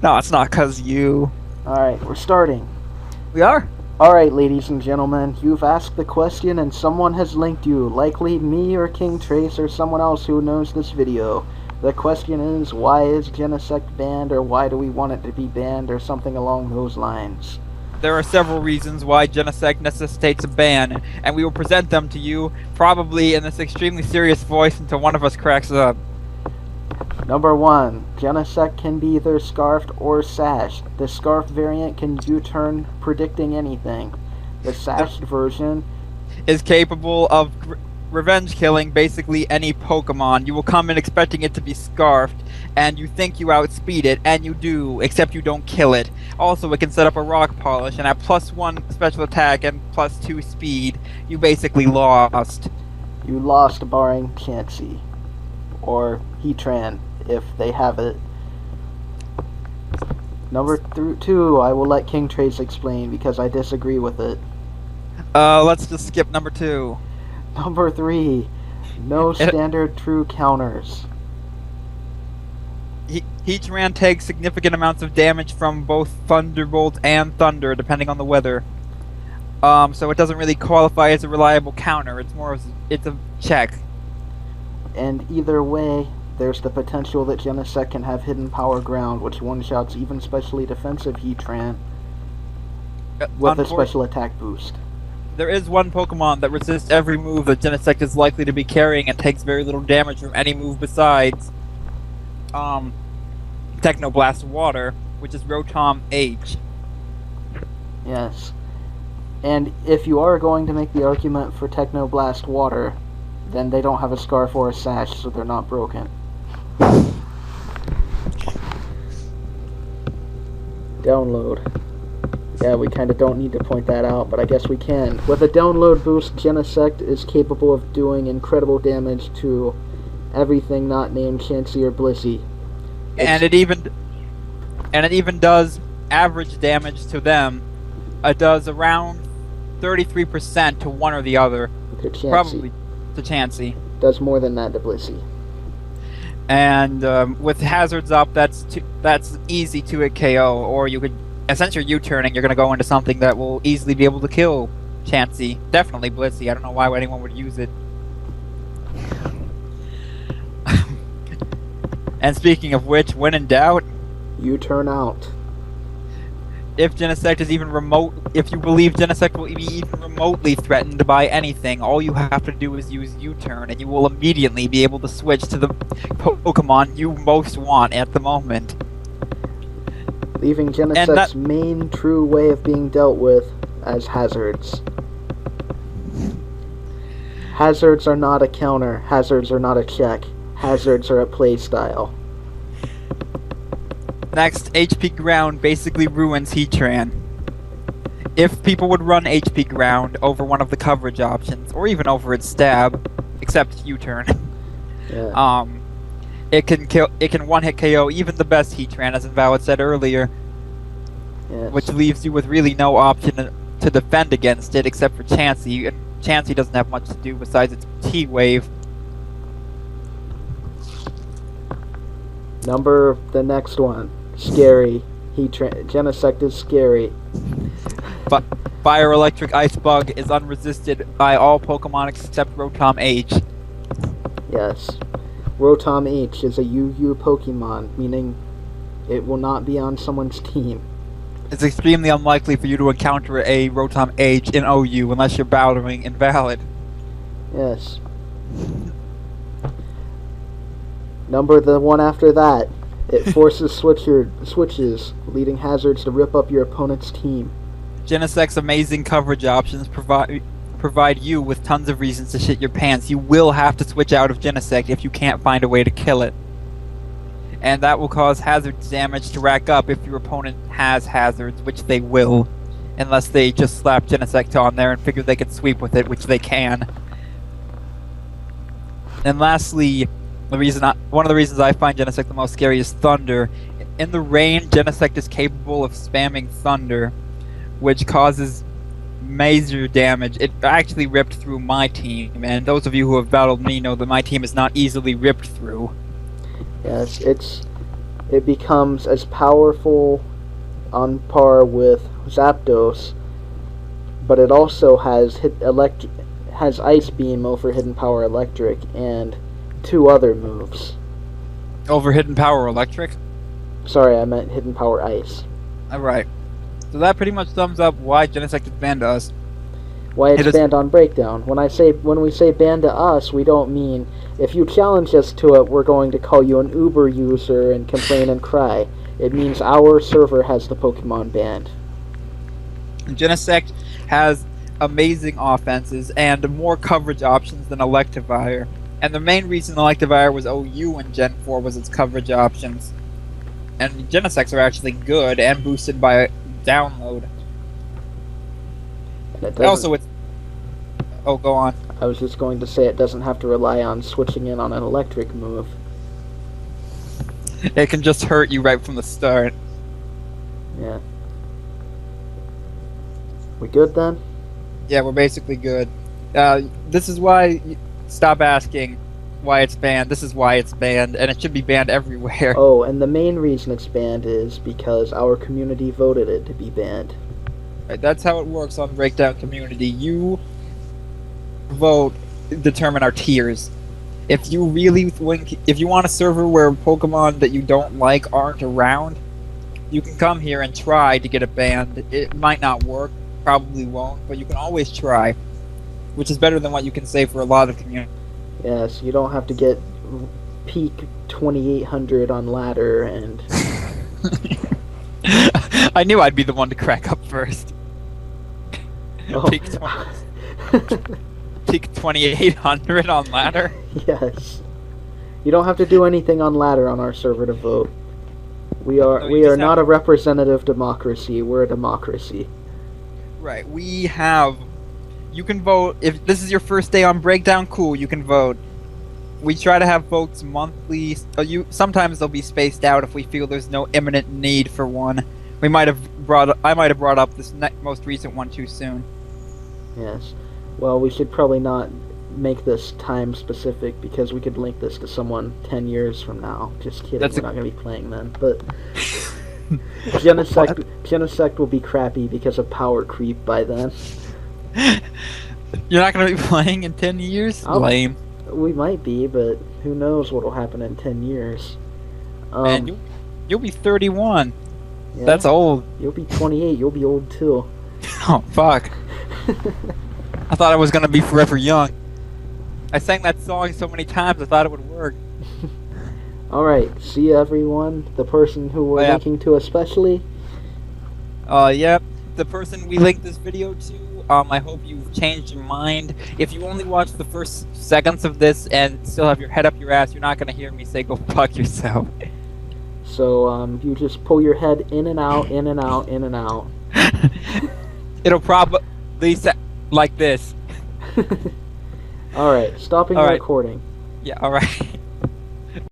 No, it's not because you. Alright, we're starting. We are? Alright, ladies and gentlemen, you've asked the question and someone has linked you, likely me or Kingtrace or someone else who knows this video. The question is, why is Genesect banned, or why do we want it to be banned, or something along those lines. There are several reasons why Genesect necessitates a ban, and we will present them to you, probably in this extremely serious voice until one of us cracks up. Number 1. Genesect can be either scarfed or sashed. The scarfed variant can U-turn predicting anything. The sashed version is capable of revenge killing basically any Pokemon. You will come in expecting it to be scarfed, and you think you outspeed it, and you do, except you don't kill it. Also, it can set up a rock polish, and at +1 special attack and +2 speed, you basically lost. You lost barring Chansey. Or Heatran, if they have it. Number 2, I will let Kingtrace explain because I disagree with it. Let's just skip number 2. Number 3, no standard true counters. Heatran takes significant amounts of damage from both Thunderbolt and Thunder, depending on the weather. So it doesn't really qualify as a reliable counter. It's more of it's a check. And either way, there's the potential that Genesect can have hidden power ground, which one-shots even specially defensive Heatran with a special attack boost. There is one Pokemon that resists every move that Genesect is likely to be carrying and takes very little damage from any move besides Technoblast Water, which is Rotom H. Yes. And if you are going to make the argument for Technoblast Water, then they don't have a scarf or a sash, so they're not broken. Download. Yeah, we kind of don't need to point that out, but I guess we can. With a download boost, Genesect is capable of doing incredible damage to everything not named Chansey or Blissey. And it even does average damage to them. It does around 33% to one or the other. To Chansey. Probably to Chansey. Does more than that to Blissey. And with hazards up, that's easy to hit KO, or you could, since you're U-turning, you're going to go into something that will easily be able to kill Chansey. Definitely Blissey. I don't know why anyone would use it. And speaking of which, when in doubt, U-turn out. If Genesect is even if you believe Genesect will be even remotely threatened by anything, all you have to do is use U-turn, and you will immediately be able to switch to the Pokemon you most want at the moment. Leaving Genesect's main true way of being dealt with as hazards. Hazards are not a counter. Hazards are not a check. Hazards are a playstyle. Next, HP Ground basically ruins Heatran. If people would run HP Ground over one of the coverage options, or even over its stab, except U-turn, yeah. It can one-hit KO even the best Heatran, as Invalid said earlier, yes. Which leaves you with really no option to defend against it except for Chansey, and Chansey doesn't have much to do besides its T-Wave. The next one. Scary. Genesect is scary. But Fire Electric Ice Bug is unresisted by all Pokemon except Rotom H. Yes. Rotom H is a UU Pokemon, meaning it will not be on someone's team. It's extremely unlikely for you to encounter a Rotom H in OU unless you're battling Invalid. Yes. The one after that. It forces switches, leading hazards to rip up your opponent's team. Genesect's amazing coverage options provide you with tons of reasons to shit your pants. You will have to switch out of Genesect if you can't find a way to kill it. And that will cause hazard damage to rack up if your opponent has hazards, which they will. Unless they just slap Genesect on there and figure they can sweep with it, which they can. And lastly, one of the reasons I find Genesect the most scary is Thunder. In the rain, Genesect is capable of spamming Thunder, which causes major damage. It actually ripped through my team, and those of you who have battled me know that my team is not easily ripped through. Yes, it becomes as powerful on par with Zapdos, but it also has has Ice Beam over Hidden Power Electric and 2 other moves. Over Hidden Power Electric? Sorry, I meant Hidden Power Ice. Alright. So that pretty much sums up why Genesect is banned to us. Why it's banned on Breakdown. When we say banned to us, we don't mean if you challenge us to it, we're going to call you an Uber user and complain and cry. It means our server has the Pokemon banned. Genesect has amazing offenses and more coverage options than Electivire. And the main reason Electivire was OU in Gen 4 was its coverage options. And Genesects are actually good and boosted by download. Also, it's... Oh, go on. I was just going to say it doesn't have to rely on switching in on an electric move. It can just hurt you right from the start. Yeah. We good then? Yeah, we're basically good. This is why... Stop asking why it's banned. This is why it's banned, and it should be banned everywhere. Oh, and the main reason it's banned is because our community voted it to be banned. Right, that's how it works on Breakdown Community. You vote determine our tiers. If you really think, if you want a server where Pokemon that you don't like aren't around, you can come here and try to get it banned. It might not work, probably won't, but you can always try, which is better than what you can say for a lot of communities. Yes, you don't have to get peak 2800 on ladder and... I knew I'd be the one to crack up first. Oh. Peak 2800 on ladder? Yes. You don't have to do anything on ladder on our server to vote. We are not a representative democracy, we're a democracy. Right, we have... You can vote, if this is your first day on Breakdown, cool, you can vote. We try to have votes monthly. Sometimes they'll be spaced out if we feel there's no imminent need for one. I might have brought up this most recent one too soon. Yes. Well, we should probably not make this time specific because we could link this to someone 10 years from now. Just kidding, we're not going to be playing then. But Genesect will be crappy because of power creep by then. You're not going to be playing in 10 years? Lame. We might be, but who knows what will happen in 10 years. Man, you'll be 31. Yeah? That's old. You'll be 28. You'll be old too. Oh, fuck. I thought I was going to be forever young. I sang that song so many times I thought it would work. Alright, see everyone. The person who we're linking to especially. Yep. The person we linked this video to. I hope you've changed your mind. If you only watch the first seconds of this and still have your head up your ass, you're not going to hear me say go fuck yourself. So, you just pull your head in and out, in and out, in and out. It'll probably sound like this. Alright, stopping the recording. Yeah, alright.